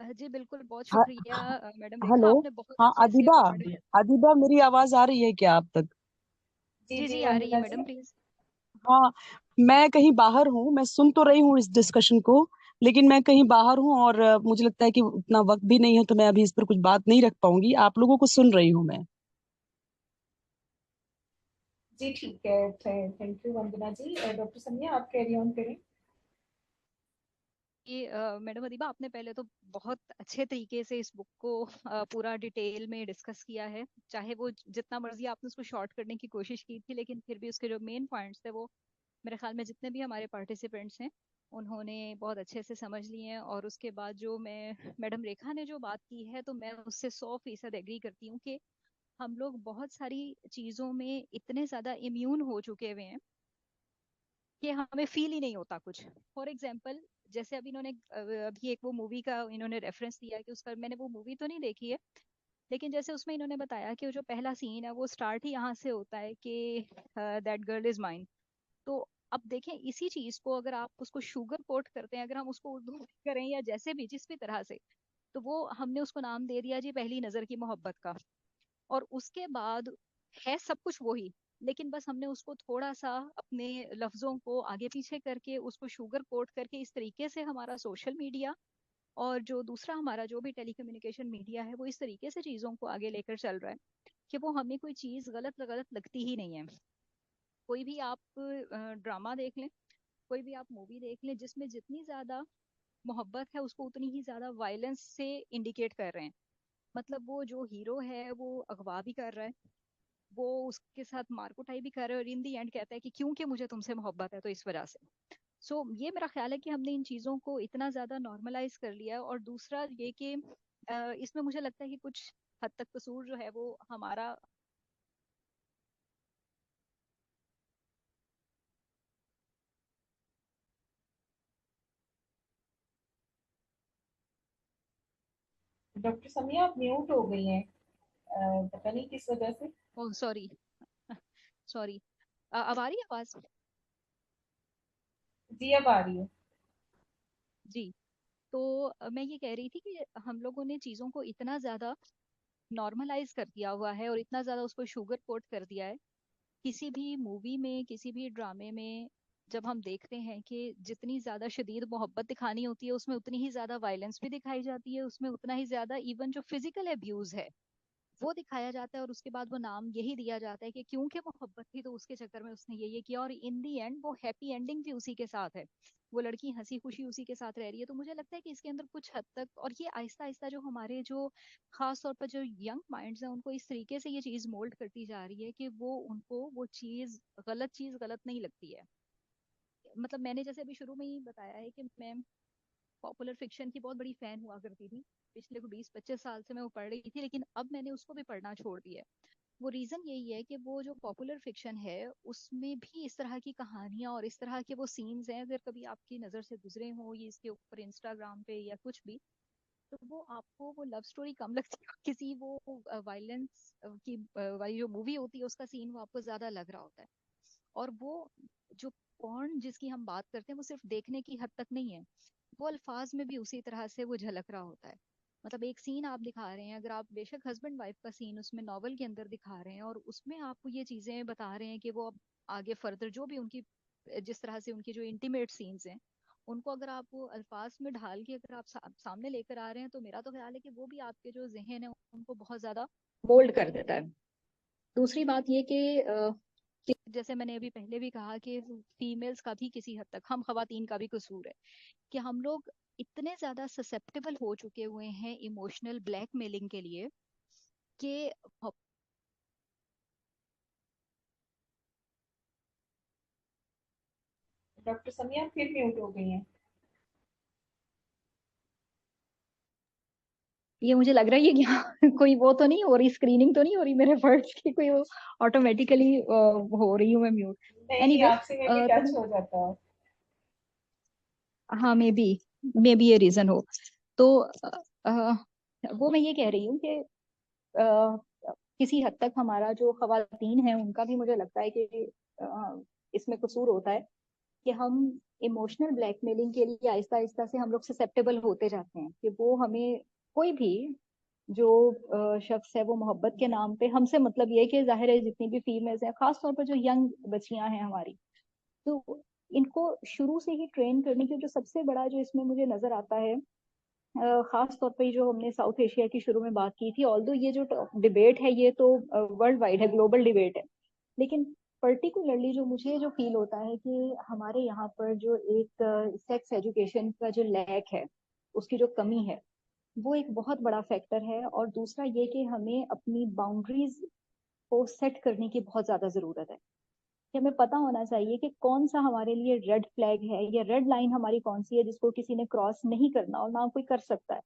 जी बिल्कुल, बहुत ह- शुक्रिया मैडम रेखा, हेलो। आपने बहुत हाँ अच्छे से अदिबा। वर्ड। अदिबा, मेरी आवाज आ रही है क्या आप तक? जी जी जी जी, आ रही है वंदना जी। Madam, please. हाँ। मैं कहीं बाहर हूँ, मैं सुन तो रही हूँ इस डिस्कशन को, लेकिन मैं कहीं बाहर हूँ और मुझे लगता है कि उतना वक्त भी नहीं है, तो मैं अभी इस पर कुछ बात नहीं रख पाऊंगी। आप लोगों को सुन रही हूँ मैं। जी ठीक है, thank you Vandana ji. Doctor Samiya, आप कैरी ऑन करें। ये मैडम अदीबा, आपने पहले तो बहुत अच्छे तरीके से इस बुक को पूरा डिटेल में डिस्कस किया है। चाहे वो जितना मर्जी आपने उसको शॉर्ट करने की कोशिश की थी, लेकिन फिर भी उसके जो मेन पॉइंट्स थे वो मेरे ख्याल में जितने भी हमारे पार्टिसिपेंट्स हैं उन्होंने बहुत अच्छे से समझ लिए हैं। और उसके बाद जो मैं मैडम रेखा ने जो बात की है, तो मैं उससे 100% एग्री करती हूँ कि हम लोग बहुत सारी चीजों में इतने ज्यादा इम्यून हो चुके हुए हैं कि हमें फील ही नहीं होता कुछ। फॉर एग्जाम्पल, जैसे अभी इन्होंने अभी एक वो मूवी का इन्होंने रेफरेंस दिया कि उसका मैंने वो मूवी तो नहीं देखी है, लेकिन जैसे उसमें इन्होंने बताया कि वो जो पहला सीन है वो स्टार्ट ही यहाँ से होता है कि दैट गर्ल इज माइन। तो अब देखें, इसी चीज को अगर आप उसको शुगर कोट करते हैं, अगर हम उसको उर्दू में करें या जैसे भी जिस भी तरह से, तो वो हमने उसको नाम दे दिया जी पहली नजर की मोहब्बत का। और उसके बाद है सब कुछ वही, लेकिन बस हमने उसको थोड़ा सा अपने लफ्जों को आगे पीछे करके उसको शुगर कोट करके इस तरीके से हमारा सोशल मीडिया और जो दूसरा हमारा जो भी टेलीकम्युनिकेशन मीडिया है वो इस तरीके से चीजों को आगे लेकर चल रहा है कि वो हमें कोई चीज गलत गलत लगती ही नहीं है। कोई भी आप ड्रामा देख लें, कोई भी आप मूवी देख लें, जिसमें जितनी ज्यादा मोहब्बत है उसको उतनी ही ज्यादा वायलेंस से इंडिकेट कर रहे हैं। मतलब वो जो हीरो है वो अगवा भी कर रहा है, वो उसके साथ मारकुटाई भी कर रहे हैं, और इन दी एंड कहता है कि क्योंकि मुझे तुमसे मोहब्बत है तो इस वजह से। ये मेरा ख्याल है कि हमने इन चीजों को इतना ज्यादा नॉर्मलाइज कर लिया है। और दूसरा ये कि इसमें मुझे लगता है कि कुछ हद तक कसूर जो है वो हमारा। डॉक्टर समिया, आप म्यूट हो गई हैं। पता नहीं किस वजह से। Oh sorry, sorry. अब आ रही है आवाज? जी अब आ रही है। जी। तो मैं ये कह रही थी कि हम लोगों ने चीजों को इतना ज्यादा नॉर्मलाइज कर दिया हुआ है और इतना ज्यादा उसको शुगर कोट कर दिया है। किसी भी मूवी में, किसी भी ड्रामे में जब हम देखते हैं कि जितनी ज्यादा शदीद मोहब्बत दिखानी होती है उसमें उतनी ही ज्यादा वायलेंस भी दिखाई जाती है, उसमें उतना ही ज्यादा इवन जो फिजिकल अब्यूज है वो दिखाया जाता है। और उसके बाद वो नाम यही दिया जाता है कि क्योंकि मोहब्बत थी तो उसके चक्कर में उसने ये किया, और इन दी एंड वो हैप्पी एंडिंग भी उसी के साथ है, वो लड़की हंसी खुशी उसी के साथ रह रही है। तो मुझे लगता है कि इसके अंदर कुछ हद तक, और ये आहिस्ता आहिस्ता जो हमारे जो खास तौर पर जो यंग माइंड्स हैं उनको इस तरीके से ये चीज मोल्ड करती जा रही है कि वो उनको वो चीज गलत नहीं लगती है। मतलब मैंने जैसे अभी शुरू में ही बताया है कि मैं पॉपुलर फिक्शन की बहुत बड़ी फैन हुआ करती थी। पिछले को 20-25 साल से मैं वो पढ़ रही थी, लेकिन अब मैंने उसको भी पढ़ना छोड़ दिया है। वो रीजन यही है कि वो जो पॉपुलर फिक्शन है उसमें भी इस तरह की कहानियां और इस तरह के वो सीन्स हैं, अगर कभी आपकी नजर से गुजरे हो ये इसके ऊपर इंस्टाग्राम पे या कुछ भी, तो वो आपको वो लव स्टोरी कम लगती है, किसी वो वायलेंस की वाली जो मूवी होती है उसका सीन वो आपको ज्यादा लग रहा होता है। और वो जो पॉर्न जिसकी हम बात करते हैं वो सिर्फ देखने की हद तक नहीं है, वो अल्फाज में भी उसी तरह से वो झलक रहा होता है। मतलब एक सीन आप दिखा रहे हैं, अगर आप बेशक हस्बैंड वाइफ का सीन उसमें नॉवल के अंदर दिखा रहे हैं और उसमें आपको ये चीजें बता रहे हैं कि वो अब आगे फर्दर जो भी उनकी जिस तरह से उनकी जो इंटीमेट सीन्स हैं उनको अगर आप वो अल्फाज में ढाल के अगर आप सामने लेकर आ रहे हैं, तो मेरा तो ख्याल है कि वो भी आपके जो जहन है उनको बहुत ज्यादा मोल्ड कर देता है। दूसरी बात ये कि जैसे मैंने अभी पहले भी कहा कि फीमेल्स का भी किसी हद तक, हम खवातीन का भी कसूर है कि हम लोग इतने ज्यादा ससेप्टेबल हो चुके हुए हैं इमोशनल ब्लैकमेलिंग के लिए कि डॉक्टर समिया फिर म्यूट हो गई हैं। ये मुझे लग रहा है कि यहाँ कोई वो तो नहीं हो रही, स्क्रीनिंग तो नहीं हो रही मेरे वर्ड्स की, कोई वो ऑटोमेटिकली हो रही हूँ मैं म्यूट। नहीं, एनीवे आपसे में भी टच हो जाता है। हाँ, मे बी ये रीजन हो। तो वो मैं ये कह रही हूँ कि किसी हद तक हमारा जो खवातीन है उनका भी मुझे लगता है कि इसमें कसूर होता है कि हम इमोशनल ब्लैकमेलिंग के लिए आहिस्ता आहिस्ता से हम लोग ससेप्टेबल होते जाते हैं कि वो हमें कोई भी जो शख्स है वो मोहब्बत के नाम पे हमसे, मतलब ये है कि जाहिर है जितनी भी फीमेल्स हैं, खास तौर पर जो यंग बच्चियां हैं हमारी, तो इनको शुरू से ही ट्रेन करने की जो सबसे बड़ा जो इसमें मुझे नजर आता है, खास तौर पे जो हमने साउथ एशिया की शुरू में बात की थी, ऑल्दो ये जो डिबेट है ये तो वर्ल्ड वाइड है, ग्लोबल डिबेट है, लेकिन पर्टिकुलरली जो मुझे जो फील होता है कि हमारे यहाँ पर जो एक सेक्स एजुकेशन का जो लैक है, उसकी जो कमी है, वो एक बहुत बड़ा फैक्टर है। और दूसरा ये कि हमें अपनी बाउंड्रीज को सेट करने की बहुत ज्यादा जरूरत है, कि हमें पता होना चाहिए कि कौन सा हमारे लिए रेड फ्लैग है या रेड लाइन हमारी कौन सी है जिसको किसी ने क्रॉस नहीं करना और ना कोई कर सकता है।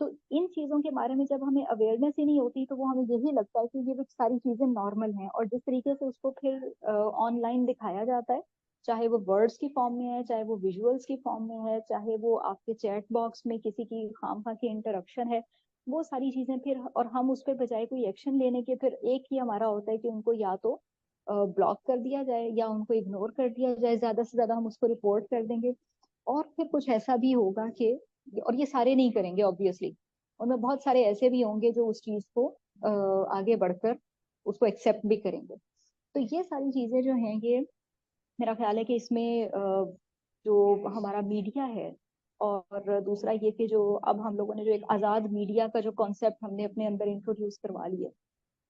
तो इन चीजों के बारे में जब हमें अवेयरनेस ही नहीं होती तो वो हमें यही लगता है कि ये सारी चीजें नॉर्मल हैं, और जिस तरीके से उसको फिर ऑनलाइन दिखाया जाता है, चाहे वो वर्ड्स की फॉर्म में है, चाहे वो विजुअल्स की फॉर्म में है, चाहे वो आपके चैट बॉक्स में किसी की खामखा की इंटरप्शन है, वो सारी चीजें फिर, और हम उस पर बजाय कोई एक्शन लेने के फिर एक ही हमारा होता है कि उनको या तो ब्लॉक कर दिया जाए या उनको इग्नोर कर दिया जाए, ज्यादा से ज्यादा हम उसको रिपोर्ट कर देंगे। और फिर कुछ ऐसा भी होगा कि, और ये सारे नहीं करेंगे ऑब्वियसली, उनमें बहुत सारे ऐसे भी होंगे जो उस चीज को आगे बढ़कर उसको एक्सेप्ट भी करेंगे। तो ये सारी चीजें जो हैं ये मेरा ख्याल है कि इसमें जो हमारा मीडिया है, और दूसरा ये कि जो अब हम लोगों ने जो एक आजाद मीडिया का जो कॉन्सेप्ट हमने अपने अंदर इंट्रोड्यूस करवा लिया,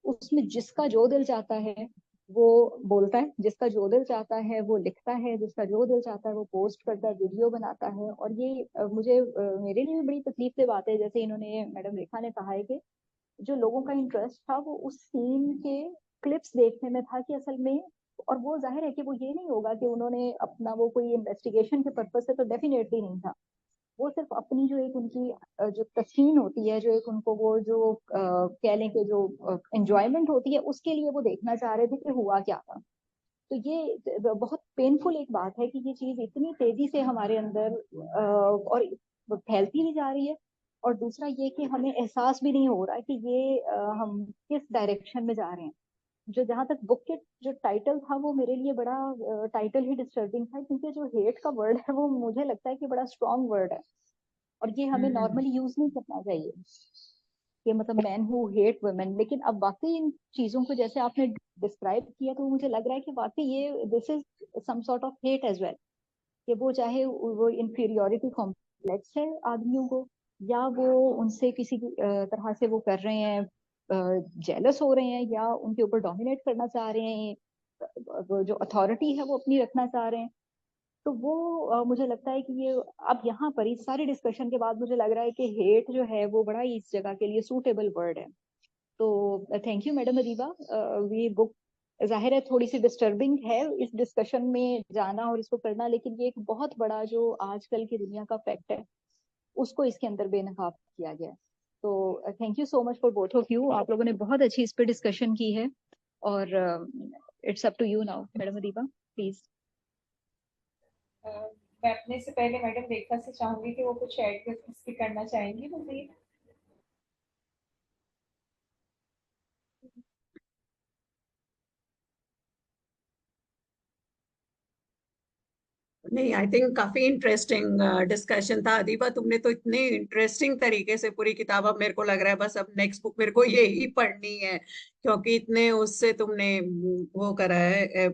उसमें जिसका जो दिल चाहता है वो बोलता है, जिसका जो दिल चाहता है वो लिखता है, जिसका जो दिल चाहता है वो पोस्ट करता है, वीडियो बनाता है। और ये मुझे मेरे लिए भी बड़ी तकलीफ की बात है, जैसे इन्होंने मैडम रेखा ने कहा है कि जो लोगों का इंटरेस्ट था वो उस सीन के क्लिप्स देखने में था कि असल में, और वो जाहिर है कि वो ये नहीं होगा कि उन्होंने अपना वो कोई इन्वेस्टिगेशन के पर्पज से, तो डेफिनेटली नहीं था, वो सिर्फ अपनी जो एक उनकी जो तस्कीन होती है, जो एक उनको वो जो कह लें कि जो एंजॉयमेंट होती है, उसके लिए वो देखना चाह रहे थे कि हुआ क्या था। तो ये बहुत पेनफुल एक बात है कि ये चीज इतनी तेजी से हमारे अंदर और फैलती भी जा रही है। और दूसरा ये कि हमें एहसास भी नहीं हो रहा है कि ये हम किस डायरेक्शन में जा रहे हैं। जो जहां तक बुक के जो टाइटल था वो मेरे लिए बड़ा टाइटल ही डिस्टर्बिंग था, क्योंकि जो हेट का वर्ड है वो मुझे लगता है कि बड़ा स्ट्रॉन्ग वर्ड है, और ये हमें हम्म। नॉर्मली यूज नहीं करना चाहिए कि मतलब मैन हु हेट वुमेन। लेकिन अब वाकई इन चीजों को जैसे आपने डिस्क्राइब किया तो मुझे लग रहा है कि वाकई ये this is some sort of hate as well, कि वो चाहे वो इंफीरियोरिटी कॉम्प्लेक्स है आदमियों को, या वो उनसे किसी तरह से वो कर रहे हैं, जेलस हो रहे हैं, या उनके ऊपर डोमिनेट करना चाह रहे हैं, वो जो अथॉरिटी है वो अपनी रखना चाह रहे हैं। तो वो मुझे लगता है कि ये अब यहाँ पर इस सारी डिस्कशन के बाद मुझे लग रहा है कि हेट जो है वो बड़ा ही इस जगह के लिए सूटेबल वर्ड है। तो थैंक यू मैडम अदीबा। ये बुक जाहिर है थोड़ी सी डिस्टर्बिंग है इस डिस्कशन में जाना और इसको करना, लेकिन ये एक बहुत बड़ा जो आजकल की दुनिया का फैक्ट है उसको इसके अंदर बेनकाब किया गया है। तो thank you so much for both of you, आप लोगों ने बहुत अच्छी इस पर डिस्कशन की है। और it's up to you now madam Adiba, please. मैं अपने से पहले मैडम रेखा से चाहूंगी कि वो कुछ ऐड इसकी करना चाहेंगी मजीद। नहीं, आई थिंक काफी इंटरेस्टिंग डिस्कशन था। अदीबा, तुमने तो इतने इंटरेस्टिंग तरीके से पूरी किताब, अब मेरे को लग रहा है बस अब नेक्स्ट बुक मेरे को यही पढ़नी है, क्योंकि इतने उससे तुमने वो करा है।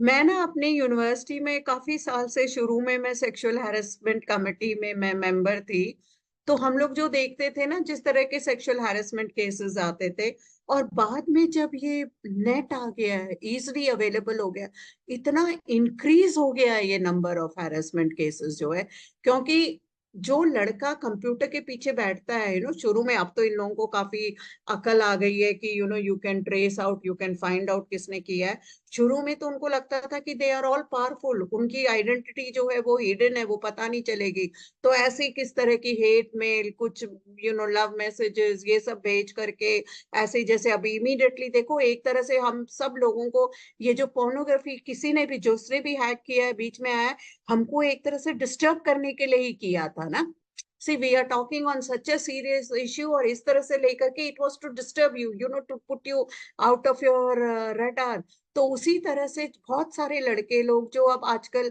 मैं ना अपने यूनिवर्सिटी में काफी साल से, शुरू में मैं सेक्सुअल हैरेसमेंट कमेटी में मैं मेंबर थी। तो हम लोग जो देखते थे ना, जिस तरह के सेक्सुअल हैरेसमेंट केसेस आते थे, और बाद में जब ये नेट आ गया है, इजीली अवेलेबल हो गया, इतना इंक्रीज हो गया है ये नंबर ऑफ हैरेसमेंट केसेस जो है। क्योंकि जो लड़का कंप्यूटर के पीछे बैठता है, शुरू में, अब तो इन लोगों को काफी अकल आ गई है कि you can trace out, you can find out किसने किया है। शुरू में तो उनको लगता था कि दे आर ऑल पावरफुल, उनकी आइडेंटिटी जो है वो हिडन है, वो पता नहीं चलेगी। तो ऐसी किस तरह की हेट मेल, कुछ लव मैसेजेस, ये सब भेज करके, ऐसे ही जैसे अभी इमीडिएटली देखो, एक तरह से हम सब लोगों को ये जो पोर्नोग्राफी किसी ने भी, जिसने भी हैक किया है, बीच में आया है, हमको एक तरह से डिस्टर्ब करने के लिए ही किया था ना। See we are talking on such a serious issue, और इस तरह से लेकर के it was to disturb you, you know, to put you out of your radar. तो उसी तरह से बहुत सारे लड़के लोग जो अब आजकल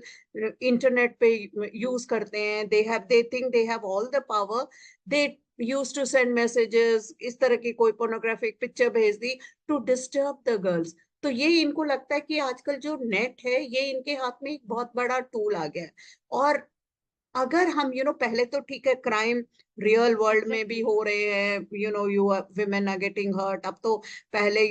इंटरनेट पे यूज करते हैं, they think they have all the power, they use to send messages, इस तरह की कोई पोर्नोग्राफिक पिक्चर भेज दी टू डिस्टर्ब द गर्ल्स। तो ये इनको लगता है कि आजकल जो नेट है ये इनके हाथ में एक बहुत बड़ा टूल आ गया है। और अगर हम पहले तो ठीक है, क्राइम रियल वर्ल्ड में भी एग्जैक्टली। हो रहे हैं, you women are getting hurt. अब तो पहले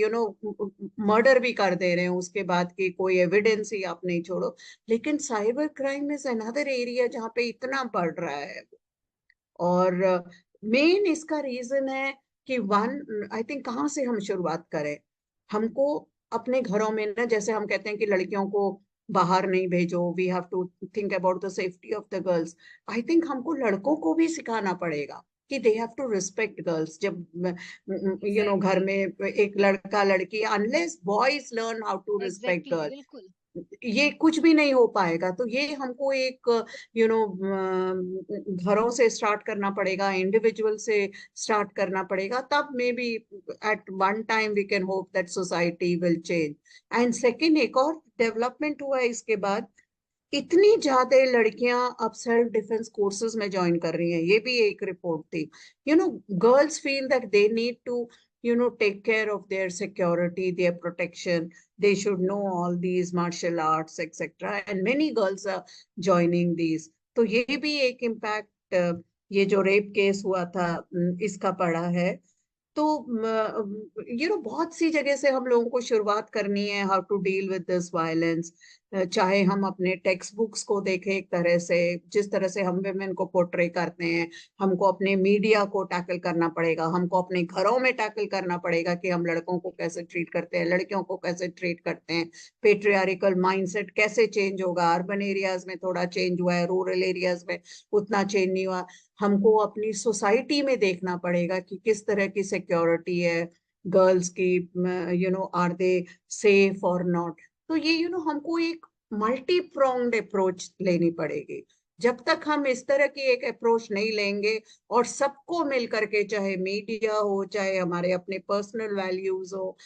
मर्डर भी कर दे रहे हैं उसके बाद की कोई एविडेंस ही आप नहीं छोड़ो। लेकिन cyber crime is another area जहाँ पे इतना बढ़ रहा है। और मेन इसका रीजन है कि वन, आई थिंक, कहाँ से हम शुरुआत करें। हमको अपने घरों में ना, जैसे हम कहते हैं कि लड़कियों को बाहर नहीं भेजो, we have to think about the safety of the girls. I think हमको लड़कों को भी सिखाना पड़ेगा कि they have to respect girls. जब घर एग्जैक्टली। में एक लड़का लड़की, unless boys learn how to respect exactly, girl, बिल्कुल। ये कुछ भी नहीं हो पाएगा। तो ये हमको एक यू नो घरों से स्टार्ट करना पड़ेगा, इंडिविजुअल से स्टार्ट करना पड़ेगा, तब maybe at one time we can hope that society will change. And second, एक और डेवलपमेंट हुआ है इसके बाद, इतनी ज्यादा लड़कियां अब सेल्फ डिफेंस कोर्सेज में ज्वाइन कर रही हैं। ये भी एक रिपोर्ट थी। Girls feel that they need to take care of their security, their protection. They should know all these martial arts, etc. And many girls are joining these. तो ये भी एक इम्पैक्ट, ये जो रेप केस हुआ था, इसका पड़ा है। तो बहुत सी जगह से हम लोगों को शुरुआत करनी है, how to deal with this violence. चाहे हम अपने टेक्स्ट बुक्स को देखें, एक तरह से जिस तरह से हम वेमेन को पोर्ट्रे करते हैं, हमको अपने मीडिया को टैकल करना पड़ेगा, हमको अपने घरों में टैकल करना पड़ेगा कि हम लड़कों को कैसे ट्रीट करते हैं, लड़कियों को कैसे ट्रीट करते हैं। पेट्रियार्कल माइंडसेट कैसे चेंज होगा। अर्बन एरियाज में थोड़ा चेंज हुआ है, रूरल एरियाज में उतना चेंज नहीं हुआ। हमको अपनी सोसाइटी में देखना पड़ेगा कि किस तरह की सिक्योरिटी है गर्ल्स की, आर दे सेफ और नॉट। तो ये हमको एक मल्टी प्रोंग्ड अप्रोच लेनी पड़ेगी। जब तक हम इस तरह की एक अप्रोच नहीं लेंगे और सबको मिल करके, चाहे मीडिया हो, चाहे हमारे अपने पर्सनल वैल्यूज हो,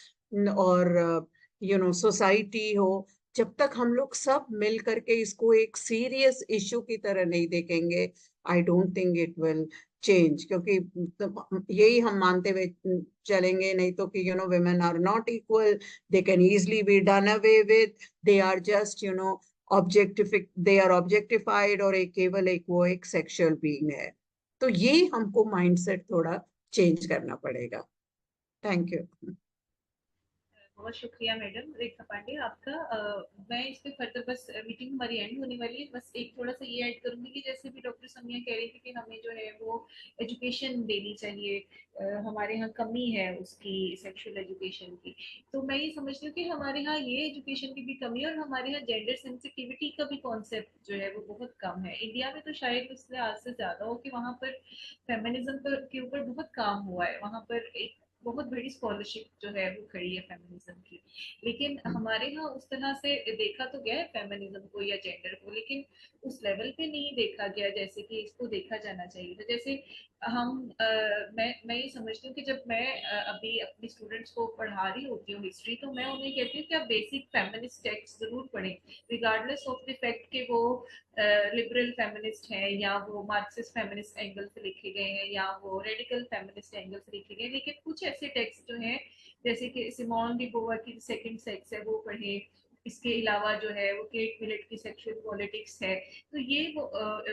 और सोसाइटी हो, जब तक हम लोग सब मिल करके इसको एक सीरियस इश्यू की तरह नहीं देखेंगे, I don't think it will change. क्योंकि यही हम मानते हुए चलेंगे, नहीं तो कि women are not equal, they can easily be done away with, they are just they are objectified, और एक केवल एक वो एक सेक्सुअल बीइंग है। तो ये हमको माइंडसेट थोड़ा चेंज करना पड़ेगा। Thank you. बहुत शुक्रिया मैडम रेखा पांडे आपका। मैं इस पे फर्दर, बस मीटिंग हमारी एंड होने वाली है, बस एक थोड़ा सा ये ऐड करूंगी कि जैसे भी डॉक्टर समिया कह रही थी कि हमें जो है वो एजुकेशन देनी चाहिए, हमारे यहाँ कमी है उसकी, सेक्सुअल एजुकेशन की। तो मैं ये समझती हूँ कि हमारे यहाँ ये एजुकेशन की भी कमी है, और हमारे यहाँ जेंडर सेंसिटिविटी का भी कॉन्सेप्ट जो है वो बहुत कम है। इंडिया में तो शायद इसलिए आज से ज्यादा हो कि वहाँ पर फेमिनिज्म पर के ऊपर बहुत काम हुआ है, वहाँ पर एक बहुत बड़ी स्कॉलरशिप जो है वो खड़ी है फेमिनिज्म की। लेकिन हमारे यहाँ उस तरह से देखा तो गया है फेमिनिज्म को या जेंडर को, लेकिन उस लेवल पे नहीं देखा गया जैसे कि इसको देखा जाना चाहिए। तो जैसे हम मैं ये समझती हूँ कि जब मैं अभी अपने स्टूडेंट्स को पढ़ा रही होती हूँ हिस्ट्री, तो मैं उन्हें कहती हूँ कि आप बेसिक फेमिनिस्ट टेक्स्ट जरूर पढ़ें, रिगार्डलेस ऑफ द फैक्ट कि वो लिबरल फेमिनिस्ट हैं, या वो मार्क्सिस्ट फेमिनिस्ट एंगल से लिखे गए हैं, या वो रेडिकल फेमिनिस्ट एंगल से लिखे गए। लेकिन कुछ ऐसे टेक्स्ट जो हैं, जैसे कि सिमोन डी बोवर की सेकंड सेक्स है, वो पढ़े। इसके अलावा जो है वो केट मिलेट की सेक्सुअल पॉलिटिक्स है। तो ये वो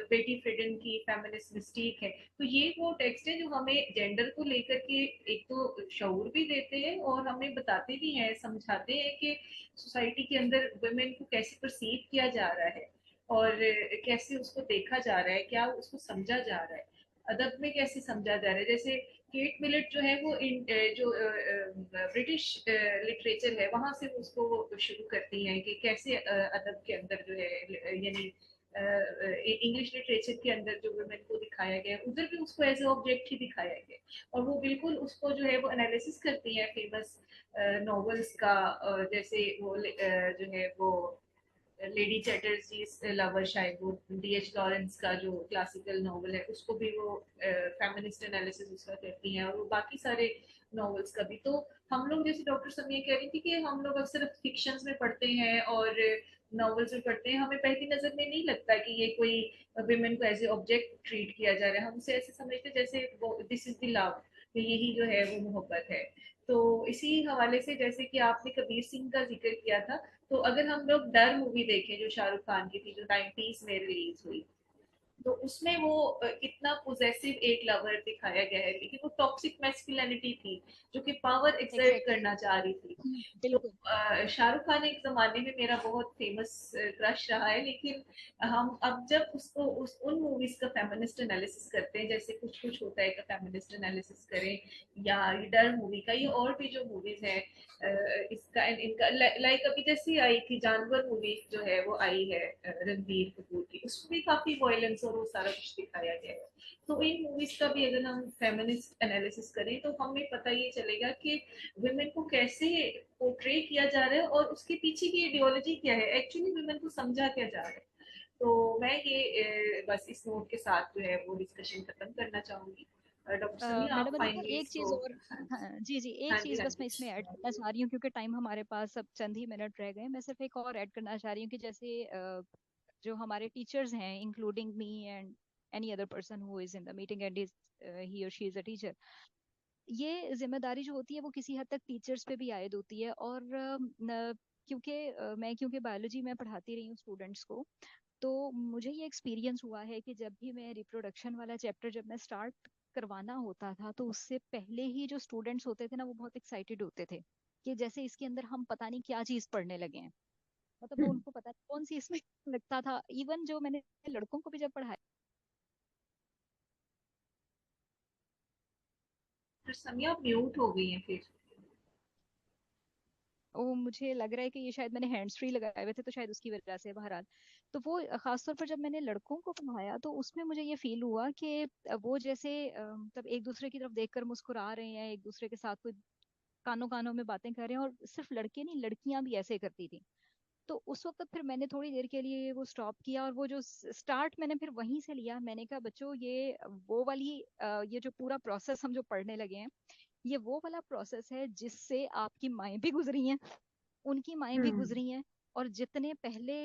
बेटी फ्रीडन की फेमिनिस्ट मिस्टीक है। तो ये वो टेक्स्ट है जो हमें जेंडर को लेकर के एक तो शऊर भी देते हैं, और हमें बताते भी हैं, समझाते हैं कि सोसाइटी के अंदर वुमेन को कैसे परसीव किया जा रहा है, और कैसे उसको देखा जा रहा है, क्या उसको समझा जा रहा है, अदब में कैसे समझा जा रहा है। जैसे केट मिलेट जो है वो जो ब्रिटिश लिटरेचर है वहां से उसको शुरू करती हैं कि कैसे अदब के अंदर जो है, यानी इंग्लिश लिटरेचर के अंदर जो वुमेन को दिखाया गया, उधर भी उसको एज ए ऑब्जेक्ट ही दिखाया गया, और वो बिल्कुल उसको जो है वो एनालिसिस करती हैं फेमस नॉवेल्स का। जैसे वो जो है वो लेडी चैटर्जी लवर, शायद वो डीएच लॉरेंस का जो क्लासिकल नॉवल है उसको भी वो फेमिनिस्ट एनालिसिस उसका करती हैं, और वो बाकी सारे नॉवेल्स का भी। तो हम लोग, जैसे डॉक्टर समिया कह रही थी कि हम लोग अक्सर फिक्शंस में पढ़ते हैं और नॉवेल्स में पढ़ते हैं, हमें पहली नजर में नहीं लगता कि ये कोई विमेन को एज ए ऑब्जेक्ट ट्रीट किया जा रहा है, हम उसे ऐसे समझते हैं जैसे वो दिस इज द लव, यही जो है वो मोहब्बत है। तो इसी हवाले से, जैसे कि आपने कबीर सिंह का जिक्र किया था, तो अगर हम लोग डर मूवी देखें जो शाहरुख खान की थी, जो 90s में रिलीज हुई, तो उसमें वो इतना पोजेसिव एक लवर दिखाया गया है, लेकिन वो टॉक्सिक मैस्कुलिनिटी थी जो कि पावर एक्सर्ट एग्जैक्टली। करना चाह रही थी। तो बिल्कुल। शाहरुख खान एक जमाने में मेरा बहुत फेमस क्रश रहा है, लेकिन हम अब जब उसको उन मूवीज का फेमिनिस्ट एनालिसिस करते हैं, जैसे कुछ कुछ होता है का फेमिनिस्ट एनालिसिस करें, या ये डर मूवी का, ये और भी जो मूवीज है इसका इनका, लाइक अभी जैसी आई थी जानवर मूवी जो है वो आई है रणबीर कपूर की, उसमें भी काफी वायलेंस और वो सारा कुछ दिखाया गया है। तो इन मूवीज का भी अगर हम फेमिनिस्ट एनालिसिस करें तो हमें पता ये चलेगा कि वुमेन को कैसे पोर्ट्रे किया जा रहा है और उसके पीछे की आइडियोलॉजी क्या है, एक्चुअली वुमेन को समझा क्या जा रहा है। तो मैं ये बस इस नोट के साथ जो है वो डिस्कशन खत्म करना चाहूंगी। डॉक्टर समिया, आप मैडम अनीता, फाइनली एक चीज इसको। और। हाँ जी जी, एक हाँ जी, चीज हाँ बस मैं इसमें ऐड जी। करना चाह रही हूँ क्योंकि टाइम हमारे पास अब चंद ही मिनट रह गए। मैं सिर्फ एक और ऐड करना चाह रही हूँ कि जैसे जो हमारे टीचर्स हैं, including me and any other person who is in the meeting and is he और शी इज अ टीचर, ये जिम्मेदारी जो होती है वो किसी हद तक टीचर्स पे भी आयद होती है। और क्योंकि बायोलॉजी में पढ़ाती रही हूँ स्टूडेंट्स को, तो मुझे ये एक्सपीरियंस हुआ है कि जब भी मैं रिप्रोडक्शन वाला चैप्टर जब मैं स्टार्ट करवाना होता था, तो उससे पहले ही जो स्टूडेंट्स होते थे ना, वो बहुत एक्साइटेड होते थे कि जैसे इसके अंदर हम पता नहीं क्या चीज पढ़ने लगे हैं। मतलब वो उनको पता नहीं कौन सी इसमें लगता था। इवन जो मैंने लड़कों को भी जब पढ़ाया, डॉक्टर समिया, आप म्यूट हो गई हैं फिर। वो मुझे लग रहा है कि ये शायद मैंने हैंड्स फ्री लगाए हुए थे, तो शायद उसकी वजह से। बहरहाल, तो वो खासतौर पर जब मैंने लड़कों को पढ़ाया तो उसमें मुझे ये फील हुआ कि वो जैसे मतलब एक दूसरे की तरफ देखकर मुस्कुरा रहे हैं, एक दूसरे के साथ कोई कानों कानों में बातें कर रहे हैं। और सिर्फ लड़के नहीं, लड़कियां भी ऐसे करती थी। तो उस वक्त फिर मैंने थोड़ी देर के लिए वो स्टॉप किया, और वो जो स्टार्ट मैंने फिर वहीं से लिया। मैंने कहा बच्चों, ये वो वाली ये जो पूरा प्रोसेस हम जो पढ़ने लगे हैं, ये वो वाला प्रोसेस है जिससे आपकी माएँ भी गुजरी हैं, उनकी माएँ भी हम्म। गुजरी हैं। और जितने पहले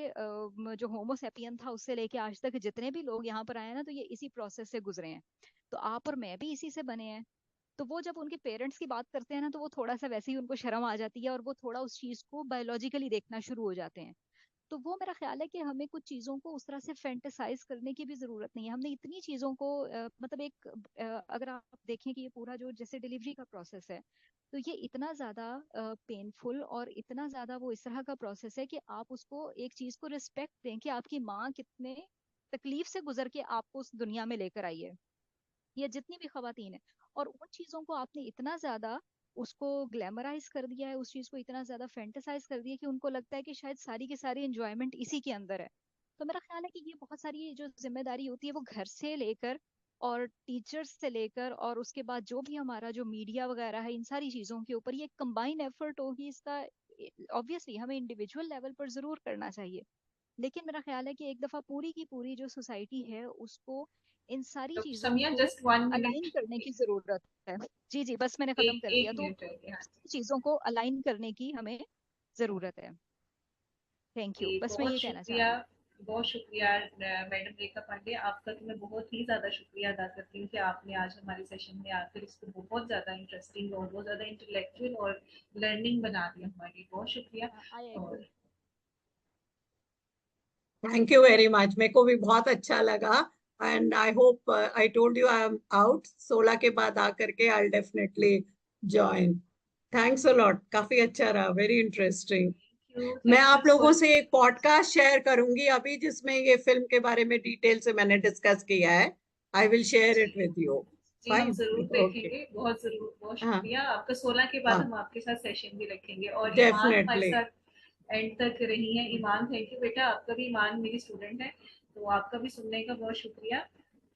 जो होमोसेपियन था उससे लेके आज तक जितने भी लोग यहाँ पर आए हैं ना, तो ये इसी प्रोसेस से गुजरे हैं। तो आप और मैं भी इसी से बने हैं। तो वो जब उनके पेरेंट्स की बात करते हैं ना, तो वो थोड़ा सा वैसे ही उनको शर्म आ जाती है, और वो थोड़ा उस चीज को बायोलॉजिकली देखना शुरू हो जाते हैं। तो वो मेरा ख्याल है कि हमें कुछ चीजों को उस तरह से फैंटेसाइज करने की भी जरूरत नहीं है। हमने इतनी चीजों को मतलब एक अगर आप देखें कि ये पूरा जो जैसे डिलीवरी का प्रोसेस है, तो ये इतना ज्यादा पेनफुल और इतना ज्यादा वो इस तरह का प्रोसेस है कि आप उसको एक चीज को रिस्पेक्ट दें कि आपकी माँ कितने तकलीफ से गुजर के आपको उस दुनिया में लेकर आई है, या जितनी भी खवातीन है। और उन चीजों को आपने इतना ज्यादा उसको ग्लैमराइज कर दिया है, उस चीज को इतना ज्यादा फैंटेसाइज कर दिया कि उनको लगता है कि शायद सारी की सारी एंजॉयमेंट इसी के अंदर है। तो मेरा ख्याल है कि ये बहुत सारी जो जिम्मेदारी होती है वो घर से लेकर और टीचर्स से लेकर, और उसके बाद जो भी हमारा जो मीडिया वगैरह है, इन सारी चीजों के ऊपर ये कंबाइन एफर्ट होगी इसका। ऑब्वियसली हमें इंडिविजुअल लेवल पर जरूर करना चाहिए, लेकिन मेरा ख्याल है कि एक दफा पूरी की पूरी जो सोसाइटी है उसको इन सारी डॉक्टर चीजों समिया, को जस्ट 1 मिनट। अलाइन करने की जरूरत है। जी जी, बस मैंने खत्म एक कर दिया। एक तो मिनट रह गया। चीजों को अलाइन करने की हमें जरूरत है। थैंक यू, जी, बस मैं बहुत ये कहना चाह शुक्रिया। रही हूँ। बहुत शुक्रिया मैडम रेखा पांडे, आपका तो मैं बहुत ही ज्यादा शुक्रिया अदा करती हूँ कि आपने आज हमारे सेशन में आकर इसको बहुत ज्यादा इंटरेस्टिंग और बहुत ज्यादा इंटेलेक्चुअल और लर्निंग बना दिया हमारे लिए। बहुत शुक्रिया। आई और agree. Thank you very much, मेरे को भी बहुत अच्छा लगा। And I hope, I told you I am out 16 के बाद आकर के I definitely join. Thanks a lot, काफी अच्छा रहा, वेरी इंटरेस्टिंग। मैं थैंक यू आप लोगों फॉर। से एक पॉडकास्ट शेयर करूंगी अभी जिसमें ये फिल्म के बारे में डिटेल से मैंने डिस्कस किया है। आई विल शेयर जी इट विद यू। जी, हम फाइन। जरूर ओके। देखेंगे, बहुत जरूर। बहुत हाँ शुक्रिया आपका। 16 के बाद हाँ, हम आपके साथ सेशन भी रखेंगे। और ईमान हमारे डेफिनेटली। साथ एंड तक रही है। ईमान, थैंक यू बेटा, आपका भी, ईमान मेरी स्टूडेंट है, तो आपका भी सुनने का बहुत शुक्रिया।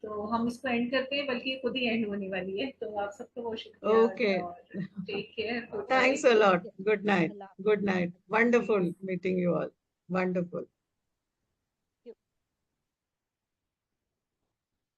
तो हम इसको एंड करते हैं, बल्कि खुद ही एंड होने वाली है। तो आप सबका बहुत शुक्रिया, ओके। और take care, good thanks a night. Lot, good night. अल्लाह गुड नाइट, जी। Wonderful meeting you all. Wonderful.